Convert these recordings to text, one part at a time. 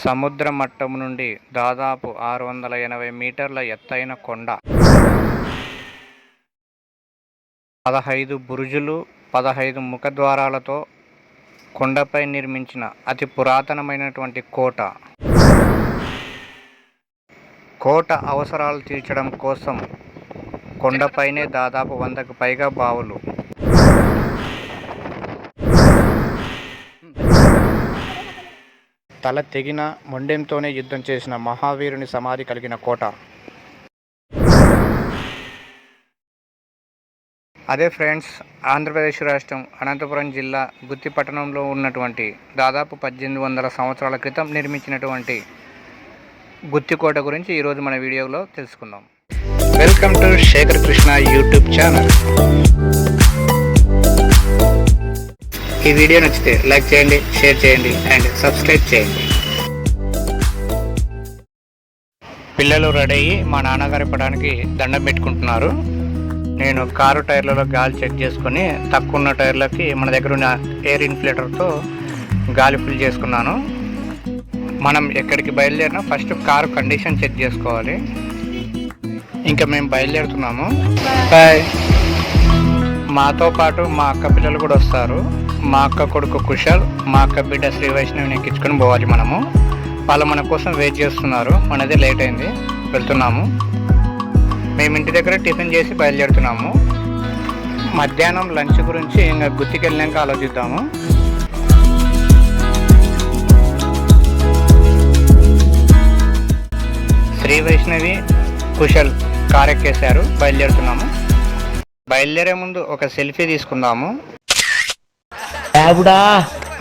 సముద్ర మట్టం నుండి దాదాపు 680 మీటర్ల ఎత్తైన కొండ. 15 బురుజులు, 15 ముఖద్వారాలతో కొండపై నిర్మించిన అతి పురాతనమైనటువంటి కోట. కోట అవసరాలు తీర్చడం కోసం కొండపైనే దాదాపు 100కు పైగా బావులు. తల తెగిన మొండెంతోనే యుద్ధం చేసిన మహావీరుని సమాధి కలిగిన కోట. అదే ఫ్రెండ్స్, ఆంధ్రప్రదేశ్ రాష్ట్రం అనంతపురం జిల్లా గుత్తి పట్టణంలో ఉన్నటువంటి దాదాపు 1800 సంవత్సరాల క్రితం నిర్మించినటువంటి గుత్తికోట గురించి ఈరోజు మన వీడియోలో తెలుసుకుందాం. Welcome to Shekhar Krishna YouTube channel. ఈ వీడియో నచ్చితే లైక్ చేయండి, షేర్ చేయండి అండ్ సబ్స్క్రైబ్ చేయండి. పిల్లలు రెడీ అయ్యి మా నాన్నగారి పడానికి దండం పెట్టుకుంటున్నారు. నేను కారు టైర్లలో గాలి చెక్ చేసుకొని తక్కువ ఉన్న టైర్లకి మన దగ్గర ఉన్న ఎయిర్ ఇన్ఫ్లేటర్తో గాలి ఫిల్ చేసుకున్నాను. మనం ఎక్కడికి బయలుదేరినా ఫస్ట్ కారు కండిషన్ చెక్ చేసుకోవాలి. ఇంకా మేము బయలుదేరుతున్నాము. మాతో పాటు మా అక్క పిల్లలు కూడా వస్తారు. మా అక్క కొడుకు కుషల్, మా అక్క బిడ్డ శ్రీ వైష్ణవిని ఎక్కించుకొని పోవాలి మనము. వాళ్ళు మన కోసం వెయిట్ చేస్తున్నారు. మనదే లేట్ అయింది, వెళ్తున్నాము. మేము ఇంటి దగ్గర టిఫిన్ చేసి బయలుదేరుతున్నాము. మధ్యాహ్నం లంచ్ గురించి ఇంకా గుత్తికి వెళ్ళాక ఆలోచిద్దాము. శ్రీ వైష్ణవి, కుషల్ కార్ ఎక్కేశారు. బయలుదేరుతున్నాము. బయలుదేరే ముందు ఒక సెల్ఫీ తీసుకుందాము.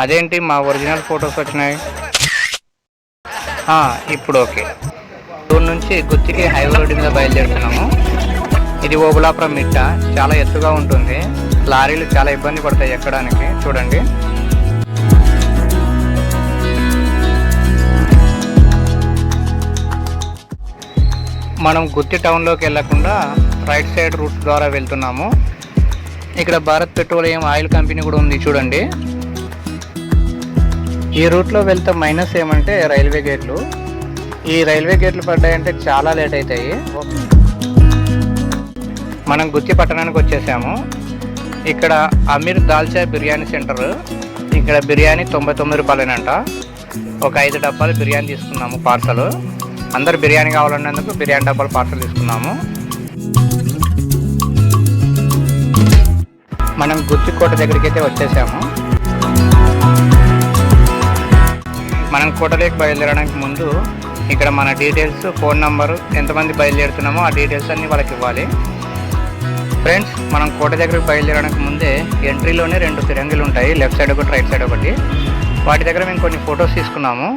అదేంటి మా ఒరిజినల్ ఫొటోస్ వచ్చినాయి? ఇప్పుడు ఓకే. టూర్ నుంచి గుత్తికి హైవే రోడ్డు మీద బయలుదేరుతున్నాము. ఇది ఓబులాపురం మిట్ట, చాలా ఎత్తుగా ఉంటుంది. లారీలు చాలా ఇబ్బంది పడతాయి ఎక్కడానికి. చూడండి, మనం గుత్తి టౌన్లోకి వెళ్లకుండా రైట్ సైడ్ రూట్ ద్వారా వెళ్తున్నాము. ఇక్కడ భారత్ పెట్రోలియం ఆయిల్ కంపెనీ కూడా ఉంది, చూడండి. ఈ రూట్లో వెళ్తే మైనస్ ఏమంటే రైల్వే గేట్లు. ఈ రైల్వే గేట్లు పడ్డాయంటే చాలా లేట్ అవుతాయి. మనం గుత్తి పట్టణానికి వచ్చేసాము. ఇక్కడ అమీర్ దాల్చా బిర్యానీ సెంటర్. ఇక్కడ బిర్యానీ 99 రూపాయలేనంట. ఒక 5 డబ్బాలు బిర్యానీ తీసుకున్నాము పార్సల్. అందరు బిర్యానీ కావాలన్నందుకు బిర్యానీ డబ్బాలు పార్సల్ తీసుకున్నాము. మనం గుత్తికోట దగ్గరికి అయితే వచ్చేసాము. మనం కోటలోకి బయలుదేరడానికి ముందు ఇక్కడ మన డీటెయిల్స్, ఫోన్ నంబరు, ఎంతమంది బయలుదేరుతున్నామో ఆ డీటెయిల్స్ అన్నీ వాళ్ళకి ఇవ్వాలి. ఫ్రెండ్స్, మనం కోట దగ్గరికి బయలుదేరడానికి ముందే ఎంట్రీలోనే 2 ఫిరంగిలు ఉంటాయి, లెఫ్ట్ సైడ్ ఒకటి, రైట్ సైడ్ ఒకటి. వాటి దగ్గర మేము కొన్ని ఫొటోస్ తీసుకున్నాము.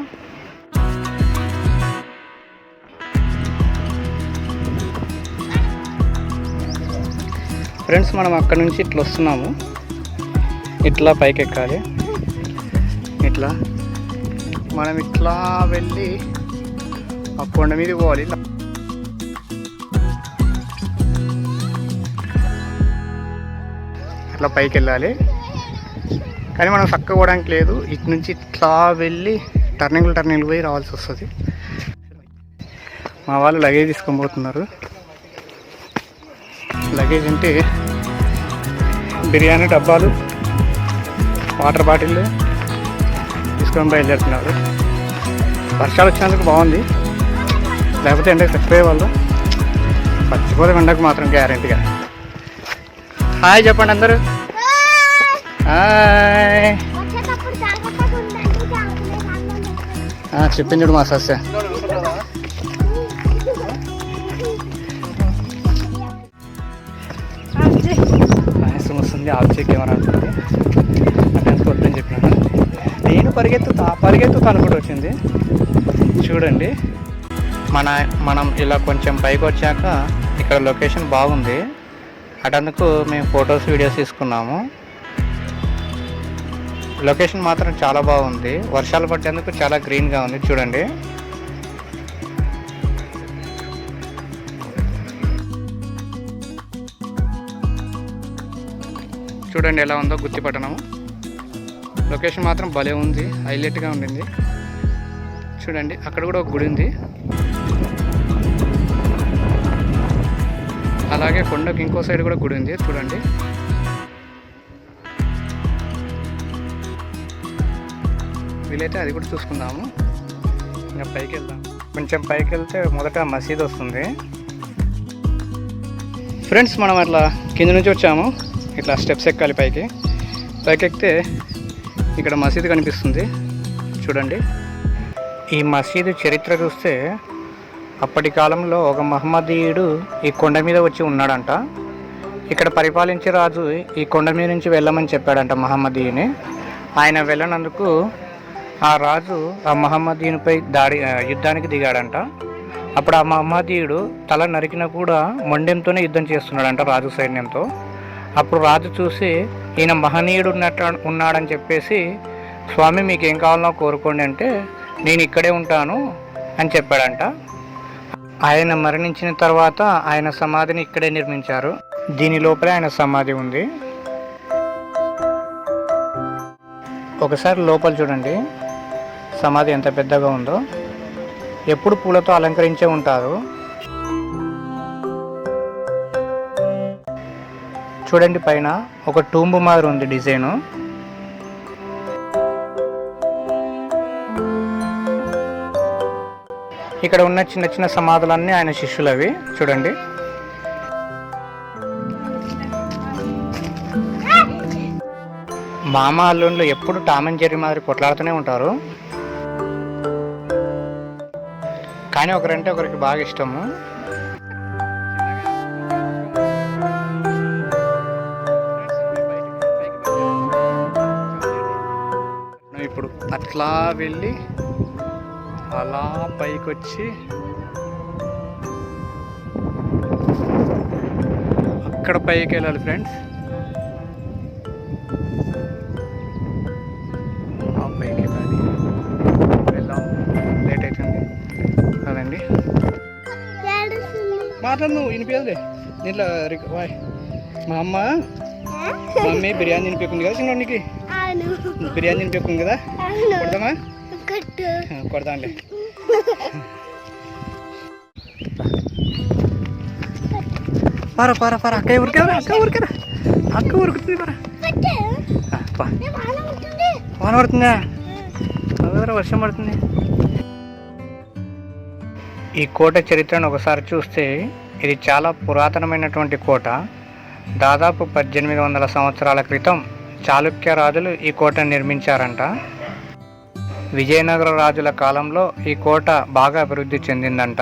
ఫ్రెండ్స్, మనం అక్కడ నుంచి ఇట్లా వస్తున్నాము. ఇట్లా పైకి ఎక్కాలి. ఇట్లా మనం ఇట్లా వెళ్ళి ఆ కొండ మీద పోవాలి. అట్లా పైకి వెళ్ళాలి. కానీ మనం చక్కగా పోవడానికి లేదు. ఇటు నుంచి ఇట్లా వెళ్ళి టర్నింగ్లు పోయి రావాల్సి వస్తుంది. మా వాళ్ళు లగేజ్ తీసుకొని పోతున్నారు. లగేజ్ అంటే బిర్యానీ డబ్బాలు, వాటర్ బాటిల్ తీసుకొని బయలుదేరుతున్నారు. వర్షాలు వచ్చినందుకు బాగుంది, లేకపోతే ఎండకు చచ్చిపోయే వాళ్ళు. పచ్చిపోతే ఎండకు మాత్రం గ్యారెంటీగా. హాయ్ చెప్పండి అందరూ. హాయ్ చెప్పింది చూడు మా సస్య. వస్తుంది ఆల్చే కెమెరా అనుకుంది. ఫ్రెండ్స్ వద్దని చెప్పినాను. నేను పరిగెత్తుతాను కూడా వచ్చింది. చూడండి, మనం ఇలా కొంచెం పైకి వచ్చాక ఇక్కడ లొకేషన్ బాగుంది. అటందుకు మేము ఫొటోస్, వీడియోస్ తీసుకున్నాము. లొకేషన్ మాత్రం చాలా బాగుంది. వర్షాలు పట్టేందుకు చాలా గ్రీన్గా ఉంది. చూడండి, చూడండి ఎలా ఉందో గుత్తి పట్టణము. లొకేషన్ మాత్రం భలే ఉంది, హైలైట్గా ఉండింది. చూడండి అక్కడ కూడా ఒక గుడి ఉంది. అలాగే కొండకి ఇంకో సైడ్ కూడా గుడి ఉంది చూడండి. వీలైతే అది కూడా చూసుకుందాము. ఇంకా పైకి వెళ్దాం. కొంచెం పైకి వెళ్తే మొదట మసీద్ వస్తుంది. ఫ్రెండ్స్ మనం అట్లా కింద నుంచి వచ్చాము. ఇట్లా స్టెప్స్ ఎక్కాలి పైకి. పైకి ఎక్కితే ఇక్కడ మసీదు కనిపిస్తుంది చూడండి. ఈ మసీదు చరిత్ర చూస్తే అప్పటి కాలంలో ఒక మహమ్మదీయుడు ఈ కొండ మీద వచ్చి ఉన్నాడంట. ఇక్కడ పరిపాలించే రాజు ఈ కొండ మీద నుంచి వెళ్ళమని చెప్పాడంట మహమ్మదీయుని. ఆయన వెళ్ళనందుకు ఆ రాజు ఆ మహమ్మదీయునిపై యుద్ధానికి దిగాడంట. అప్పుడు ఆ మహమ్మదీయుడు తల నరికినా కూడా మొండెంతోనే యుద్ధం చేస్తున్నాడంట రాజు సైన్యంతో. అప్పుడు రాజు చూసి ఈయన మహనీయుడు ఉన్నాడని చెప్పేసి, స్వామి మీకు ఏం కావాలో కోరుకోండి అంటే, నేను ఇక్కడే ఉంటాను అని చెప్పాడంట. ఆయన మరణించిన తర్వాత ఆయన సమాధిని ఇక్కడే నిర్మించారు. దీని లోపలే ఆయన సమాధి ఉంది. ఒకసారి లోపల చూడండి సమాధి ఎంత పెద్దగా ఉందో. ఎప్పుడు పూలతో అలంకరించే ఉంటారు. చూడండి పైన ఒక టూంబు మాదిరి ఉంది డిజైను. ఇక్కడ ఉన్న చిన్న చిన్న సమాధులన్నీ ఆయన శిష్యులవి చూడండి. మామ అల్లుళ్ళు ఎప్పుడు టామ్ అండ్ జెర్రీ మాదిరి కొట్లాడుతూనే ఉంటారు. కానీ ఒకరంటే ఒకరికి బాగా ఇష్టము. ఇప్పుడు అట్లా వెళ్ళి అలా పైకి వచ్చి అక్కడ పైకి వెళ్ళాలి ఫ్రెండ్స్. ఆ పైకి వెళ్ళాలి. వెళ్దాం, లేట్ అవుతుంది కదండి. మాట్లాడు నువ్వు, వినిపించలే దీంట్లో. మా మమ్మీ బిర్యానీ తినిపించింది కదా చిన్నోడికి. బిర్యానీ తినిపించింది కదా. కొడదామా? కొడదాంలే. పారా పారా పారా. అక్క ఊరికేదా? అక్క ఊరుకుతుంది. వాన పడుతుందా? వర్షం పడుతుంది. ఈ కోట చరిత్రను ఒకసారి చూస్తే ఇది చాలా పురాతనమైనటువంటి కోట. దాదాపు 1800 సంవత్సరాల క్రితం చాళుక్య రాజులు ఈ కోటను నిర్మించారంట. విజయనగర రాజుల కాలంలో ఈ కోట బాగా అభివృద్ధి చెందిందంట.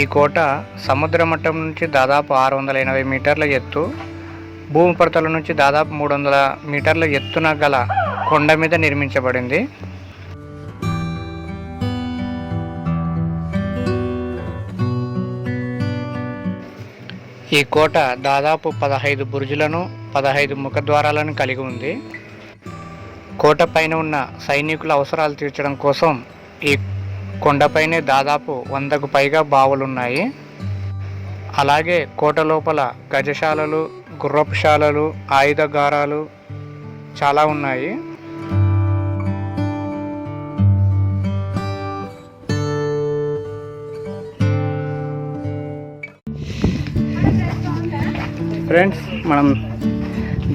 ఈ కోట సముద్ర మట్టం నుంచి దాదాపు 680 మీటర్ల ఎత్తు, భూమి ఉపరితలం నుంచి దాదాపు 300 మీటర్ల ఎత్తున గల కొండ మీద నిర్మించబడింది. ఈ కోట దాదాపు 15 బురుజులను 15 ముఖద్వారాలను కలిగి ఉంది. కోట పైన ఉన్న సైనికుల అవసరాలు తీర్చడం కోసం ఈ కొండపైనే దాదాపు 100కు పైగా బావులున్నాయి. అలాగే కోట లోపల గజశాలలు, గుర్రపుశాలలు, ఆయుధగారాలు చాలా ఉన్నాయి. ఫ్రెండ్స్ మనం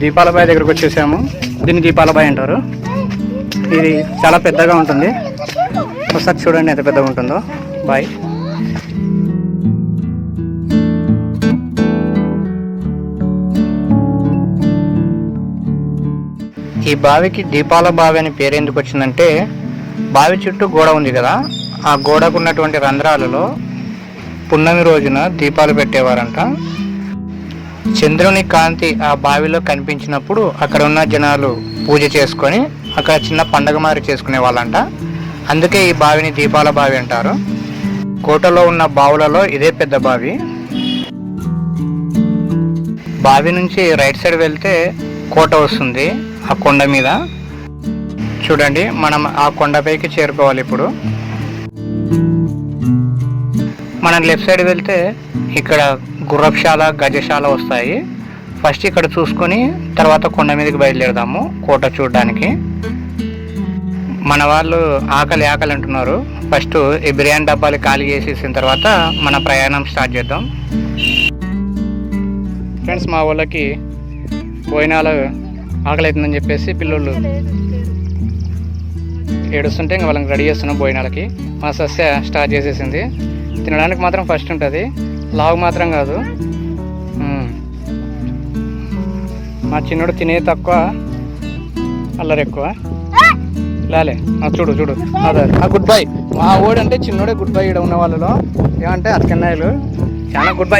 దీపాలబాయి దగ్గరకు వచ్చేసాము. దీన్ని దీపాలబాయి అంటారు. ఇది చాలా పెద్దగా ఉంటుంది. ఒకసారి చూడండి ఎంత పెద్దగా ఉంటుందో. బాయ్. ఈ బావికి దీపాల బావి అని పేరు ఎందుకు వచ్చిందంటే, బావి చుట్టూ గోడ ఉంది కదా, ఆ గోడకు ఉన్నటువంటి రంధ్రాలలో పున్నమి రోజున దీపాలు పెట్టేవారంట. చంద్రుని కాంతి ఆ బావిలో కనిపించినప్పుడు అక్కడ ఉన్న జనాలు పూజ చేసుకొని అక్కడ చిన్న పండగ మాదిరి చేసుకునే వాళ్ళంట. అందుకే ఈ బావిని దీపాల బావి అంటారు. కోటలో ఉన్న బావులలో ఇదే పెద్ద బావి. బావి నుంచి రైట్ సైడ్ వెళ్తే కోట వస్తుంది. ఆ కొండ మీద చూడండి, మనం ఆ కొండపైకి చేరుకోవాలి. ఇప్పుడు మనం లెఫ్ట్ సైడ్ వెళ్తే ఇక్కడ గుర్రపుశాల, గజశాల వస్తాయి. ఫస్ట్ ఇక్కడ చూసుకొని తర్వాత కొండ మీదకి బయలుదేరదాము కోట చూడడానికి. మన వాళ్ళు ఆకలి అంటున్నారు. ఫస్ట్ ఈ బిర్యానీ డబ్బాలు ఖాళీ చేసేసిన తర్వాత మన ప్రయాణం స్టార్ట్ చేద్దాం. ఫ్రెండ్స్, మా వాళ్ళకి భోజనాలు ఆకలి అవుతుందని చెప్పేసి పిల్లలు ఏడుస్తుంటే ఇంకా వాళ్ళకి రెడీ చేస్తున్నాం భోజనాలకి. మా సస్య స్టార్ట్ చేసేసింది. తినడానికి మాత్రం ఫస్ట్ ఉంటుంది, లావు మాత్రం కాదు. మా చిన్నోడు తినే తక్కువ, అల్లరి ఎక్కువ. లాలే చూడు అదే గుడ్ బై. మా ఓడి అంటే చిన్నోడే గుడ్ బై. ఇక్కడ ఉన్న వాళ్ళలో ఏమంటే అరకన్నాయలు చాలా good bye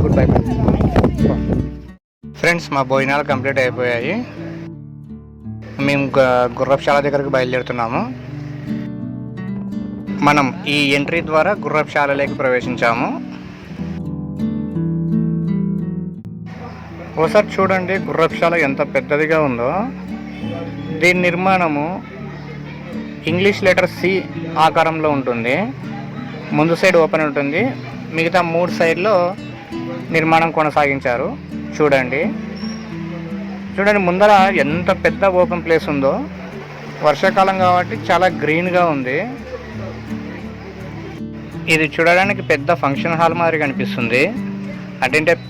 good bye. Friends, మా భోజనాలు కంప్లీట్ అయిపోయాయి. మేము గుర్రపుశాల దగ్గరకు బయలుదేరుతున్నాము. మనం ఈ ఎంట్రీ ద్వారా గుర్రపుశాలలోకి ప్రవేశించాము. ఒకసారి చూడండి గుర్రపుశాల ఎంత పెద్దదిగా ఉందో. దీని నిర్మాణము ఇంగ్లీష్ లెటర్ సి ఆకారంలో ఉంటుంది. ముందు సైడ్ ఓపెన్ ఉంటుంది, మిగతా 3 సైడ్లో నిర్మాణం కొనసాగించారు. చూడండి ముందర ఎంత పెద్ద ఓపెన్ ప్లేస్ ఉందో. వర్షాకాలం కాబట్టి చాలా గ్రీన్గా ఉంది. ఇది చూడడానికి పెద్ద ఫంక్షన్ హాల్ మాదిరి కనిపిస్తుంది.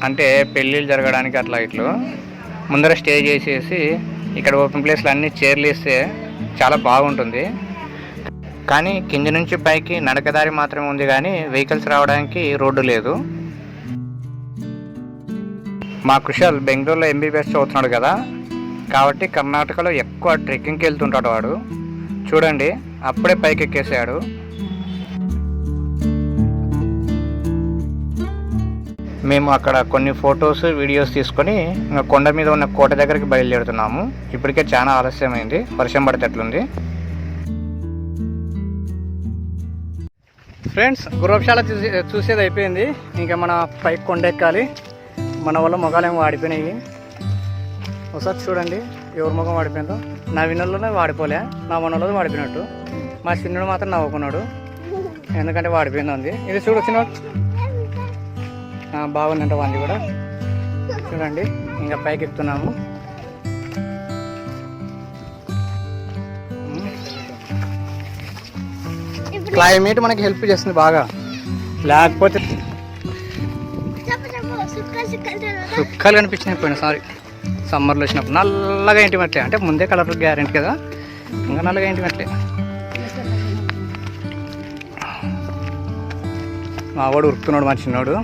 అంటే పెళ్ళిళ్ళు జరగడానికి అట్లా ఇట్లు ముందర స్టే చేసేసి ఇక్కడ ఓపెన్ ప్లేస్లో అన్ని చైర్లు వేస్తే చాలా బాగుంటుంది. కానీ కింద నుంచి పైకి నడకదారి మాత్రమే ఉంది, కానీ వెహికల్స్ రావడానికి రోడ్డు లేదు. మా కుషల్ బెంగళూరులో ఎంబీబీఎస్ చదువుతున్నాడు కదా, కాబట్టి కర్ణాటకలో ఎక్కువ ట్రెక్కింగ్కి వెళ్తుంటాడు వాడు. చూడండి అప్పుడే పైకి ఎక్కేసాడు. మేము అక్కడ కొన్ని ఫొటోస్, వీడియోస్ తీసుకొని ఇంకా కొండ మీద ఉన్న కోట దగ్గరికి బయలుదేరుతున్నాము. ఇప్పటికే చాలా ఆలస్యమైంది, వర్షం పడేటట్లుంది. ఫ్రెండ్స్, గుర్రపుశాల చూసేది అయిపోయింది. ఇంకా మన పైకి కొండ ఎక్కాలి. మన వల్ల మొగాలేమో వాడిపోయినాయి. ఒకసారి చూడండి ఎవరి ముఖం వాడిపోయిందో. నా వినోళ్ళలో వాడిపోలే, నా మనోళ్ళలో వాడిపోయినట్టు. మా చిన్నడు మాత్రం నవ్వుకున్నాడు, ఎందుకంటే వాడిపోయింది ఉంది. ఇది చూడు చిన్నోడు, బాగుందంట వాంది కూడా. చూడండి ఇంకా పైకి ఎక్కుతున్నాము. క్లైమేట్ మనకి హెల్ప్ చేస్తుంది బాగా, లేకపోతే సుక్కలు కనిపించినాయి పోయినసారి సమ్మర్లో వచ్చినప్పుడు. నల్లగా ఏంటి మట్లే, అంటే ముందే కలర్ గ్యారెంటీ కదా, ఇంకా నల్లగా ఏంటి మట్లే. మా వాడు ఉరుకుతున్నాడు, మా చిన్నోడు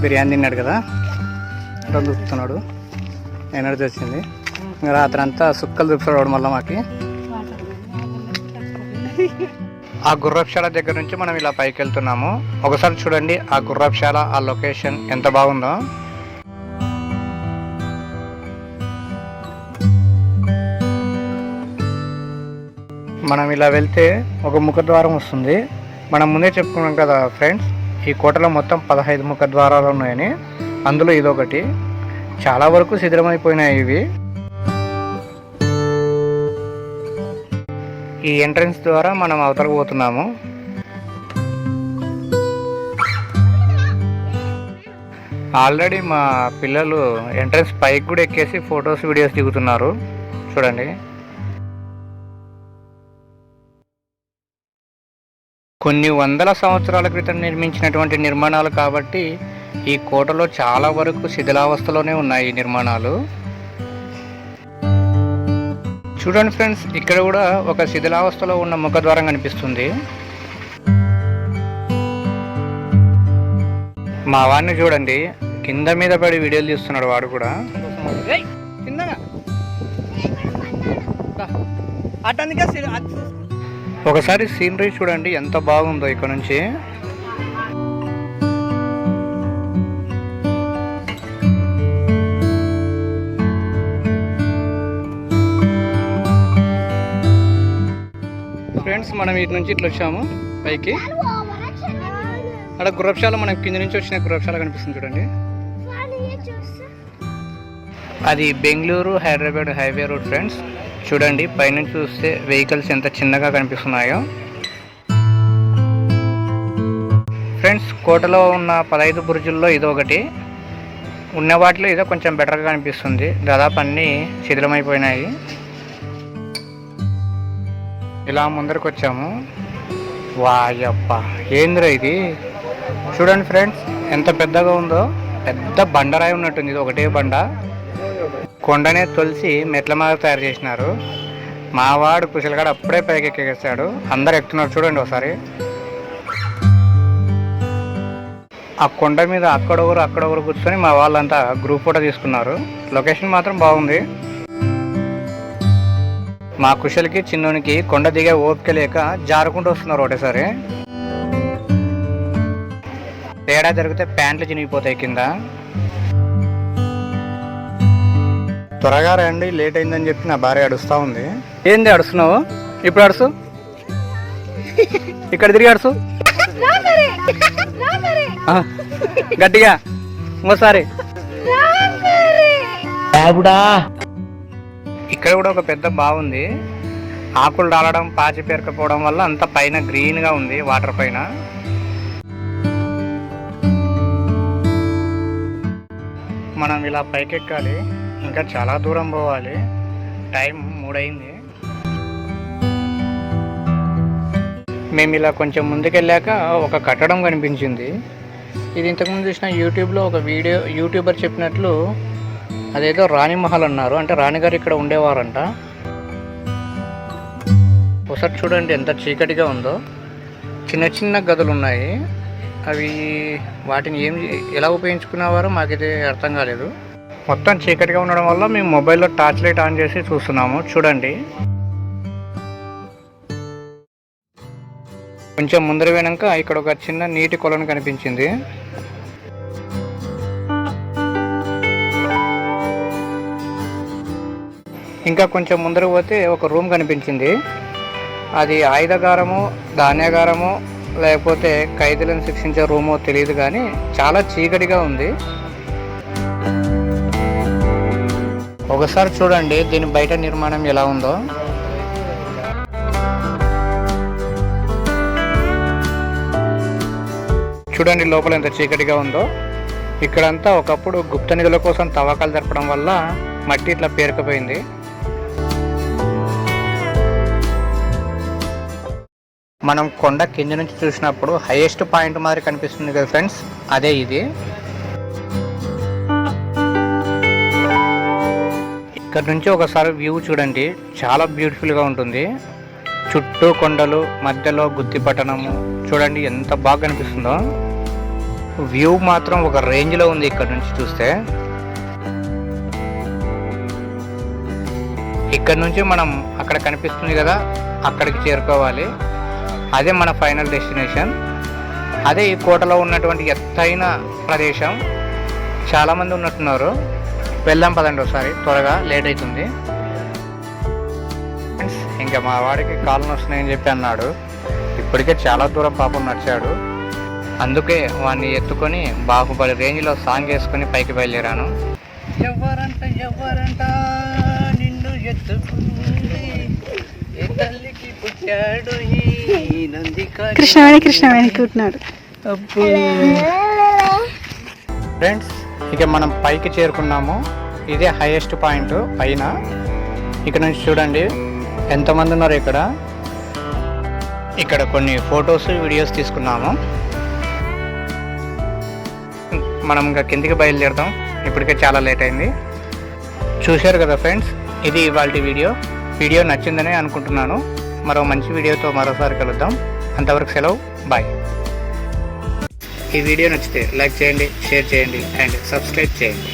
బిర్యానీ తిన్నాడు కదా, అంటే ఉరుకుతున్నాడు. ఎనర్జీ వచ్చింది. ఇంకా రాత్రి అంతా సుక్కలు చూపుతాడు మళ్ళీ మాకి. ఆ గుర్రపుశాల దగ్గర నుంచి మనం ఇలా పైకి వెళ్తున్నాము. ఒకసారి చూడండి ఆ గుర్రపుశాల, ఆ లొకేషన్ ఎంత బాగుందో. మనం ఇలా వెళ్తే ఒక ముఖద్వారం వస్తుంది. మనం ముందే చెప్పుకున్నాం కదా ఫ్రెండ్స్, ఈ కోటలో మొత్తం 15 ముఖద్వారాలు ఉన్నాయని. అందులో ఇదొకటి. చాలా వరకు శిథిలమైపోయినాయి ఇవి. ఈ ఎంట్రన్స్ ద్వారా మనం అవతలకు పోతున్నాము. ఆల్రెడీ మా పిల్లలు ఎంట్రన్స్ పైకి కూడా ఎక్కేసి ఫొటోస్, వీడియోస్ దిగుతున్నారు. చూడండి కొన్ని వందల సంవత్సరాల క్రితం నిర్మించినటువంటి నిర్మాణాలు కాబట్టి ఈ కోటలో చాలా వరకు శిథిలావస్థలోనే ఉన్నాయి ఈ నిర్మాణాలు. చూడండి ఫ్రెండ్స్, ఇక్కడ కూడా ఒక శిథిలావస్థలో ఉన్న ముఖద్వారం కనిపిస్తుంది. మా వాడిని చూడండి, కింద మీద పడి వీడియోలు తీస్తున్నాడు వాడు కూడా. ఒకసారి సీనరీ చూడండి ఎంత బాగుందో ఇక్కడ నుంచి. ఫ్రెండ్స్, మనం ఇటు నుంచి ఇట్లా వచ్చాము పైకి. అక్కడ గుర్రపుశాల, మనం కింద నుంచి వచ్చిన గుర్రపుశాల కనిపిస్తుంది చూడండి. అది Bengaluru Hyderabad highway road friends. చూడండి పైనుంచి చూస్తే వెహికల్స్ ఎంత చిన్నగా కనిపిస్తున్నాయో. ఫ్రెండ్స్, కోటలో ఉన్న 15 బురుజుల్లో ఇదొకటి. ఉన్న వాటిలో ఇదో కొంచెం బెటర్గా అనిపిస్తుంది. దాదాపు అన్నీ శిథిలమైపోయినాయి. ఇలా ముందరికి వచ్చాము. వాయప్ప, ఏంద్రా ఇది! చూడండి ఫ్రెండ్స్, ఎంత పెద్దగా ఉందో. పెద్ద బండరాయి ఉన్నట్టుంది. ఇది ఒకటే బండ. కొండనే తొలిసి మెట్ల మీద తయారు చేసినారు. మావాడు కుశలగాడు అప్పుడే పైకి ఎక్కేసాడు. అందరు ఎక్కుతున్నారు చూడండి ఒకసారి. ఆ కొండ మీద అక్కడొకరు కూర్చొని మా వాళ్ళంతా గ్రూప్ ఫోటో తీసుకున్నారు. లొకేషన్ మాత్రం బాగుంది. మా కుశలకి చిన్నోనికి కొండ దిగే ఓపిక లేక జారుకుంటూ వస్తున్నారు ఒకటేసారి. తేడా జరిగితే ప్యాంట్లు చినిగిపోతాయి కింద. త్వరగా రండి, లేట్ అయిందని చెప్పి నా భార్య అడుస్తూ ఉంది. ఏంది అడుస్తున్నావు? ఇప్పుడు అడుసు, ఇక్కడ తిరిగి అడుసు గట్టిగా ఇంకోసారి. ఇక్కడ కూడా ఒక పెద్ద బాగుంది. ఆకులు రాలడం, పాచి పేరకపోవడం వల్ల అంత పైన గ్రీన్గా ఉంది వాటర్ పైన. మనం ఇలా పైకెక్కాలి, ఇంకా చాలా దూరం పోవాలి. టైం 3 అయింది. మేము ఇలా కొంచెం ముందుకెళ్ళాక ఒక కట్టడం కనిపించింది. ఇది ఇంతకుముందు చూసిన యూట్యూబ్లో ఒక యూట్యూబర్ చెప్పినట్లు అదేదో రాణిమహల్ అన్నారు. అంటే రాణిగారు ఇక్కడ ఉండేవారంట. ఒకసారి చూడండి ఎంత చీకటిగా ఉందో. చిన్న చిన్న గదులు ఉన్నాయి. అవి వాటిని ఎలా ఉపయోగించుకునేవారో మాకైతే అర్థం కాలేదు. మొత్తం చీకటిగా ఉండడం వల్ల మేము మొబైల్లో టార్చ్ లైట్ ఆన్ చేసి చూస్తున్నాము. చూడండి, కొంచెం ముందర పోయినాక ఇక్కడ ఒక చిన్న నీటి కొలను కనిపించింది. ఇంకా కొంచెం ముందరకు పోతే ఒక రూమ్ కనిపించింది. అది ఆయుధగారము, ధాన్యాగారము, లేకపోతే ఖైదీలను శిక్షించే రూమో తెలియదు, కానీ చాలా చీకటిగా ఉంది. ఒకసారి చూడండి దీని బయట నిర్మాణం ఎలా ఉందో. చూడండి లోపల ఎంత చీకటిగా ఉందో. ఇక్కడంతా ఒకప్పుడు గుప్త నిధుల కోసం తవ్వకాలు జరపడం వల్ల మట్టి ఇట్లా పేరుకుపోయింది. మనం కొండ కింద నుంచి చూసినప్పుడు హైయెస్ట్ పాయింట్ మాదిరి కనిపిస్తుంది కదా ఫ్రెండ్స్, అదే ఇది. ఇక్కడ నుంచి ఒకసారి వ్యూ చూడండి, చాలా బ్యూటిఫుల్గా ఉంటుంది. చుట్టూ కొండలు, మధ్యలో గుత్తిపట్టణము. చూడండి ఎంత బాగా కనిపిస్తుందో. వ్యూ మాత్రం ఒక రేంజ్లో ఉంది ఇక్కడ నుంచి చూస్తే. ఇక్కడ నుంచి మనం అక్కడ కనిపిస్తుంది కదా, అక్కడికి చేరుకోవాలి. అదే మన ఫైనల్ డెస్టినేషన్. అదే ఈ కోటలో ఉన్నటువంటి ఎత్తైన ప్రదేశం. చాలామంది ఉన్నట్టున్నారు. వెళ్దాం పదండి ఒకసారి, త్వరగా లేట్ అవుతుంది. ఇంకా మా వాడికి కాళ్ళు వస్తున్నాయని చెప్పి అన్నాడు. ఇప్పటికే చాలా దూరం పాపం నడిచాడు. అందుకే వాడిని ఎత్తుకొని బాహుబలి రేంజ్లో సాంగ్ వేసుకొని పైకి బయలుదేరాను. ఎవరంట ఎవరంట నిన్ను ఎత్తుకుంది, ఏ తల్లికి పుట్టాడు ఈ కృష్ణవేణి కూర్చున్నాడు. ఫ్రెండ్స్, ఇక మనం పైకి చేరుకున్నాము. ఇదే హైయెస్ట్ పాయింట్ పైన. ఇక్కడ నుంచి చూడండి ఎంతమంది ఉన్నారు ఇక్కడ. ఇక్కడ కొన్ని ఫొటోస్, వీడియోస్ తీసుకున్నాము. మనం ఇంకా కిందికి బయలుదేరుతాం. ఇప్పటికే చాలా లేట్ అయింది. చూశారు కదా ఫ్రెండ్స్, ఇది ఇవాల్టి వీడియో నచ్చిందని అనుకుంటున్నాను. మరో మంచి వీడియోతో మరోసారి కలుద్దాం. అంతవరకు సెలవు, బాయ్. ఈ వీడియో నచ్చితే లైక్ చేయండి, షేర్ చేయండి అండ్ సబ్స్క్రైబ్ చేయండి.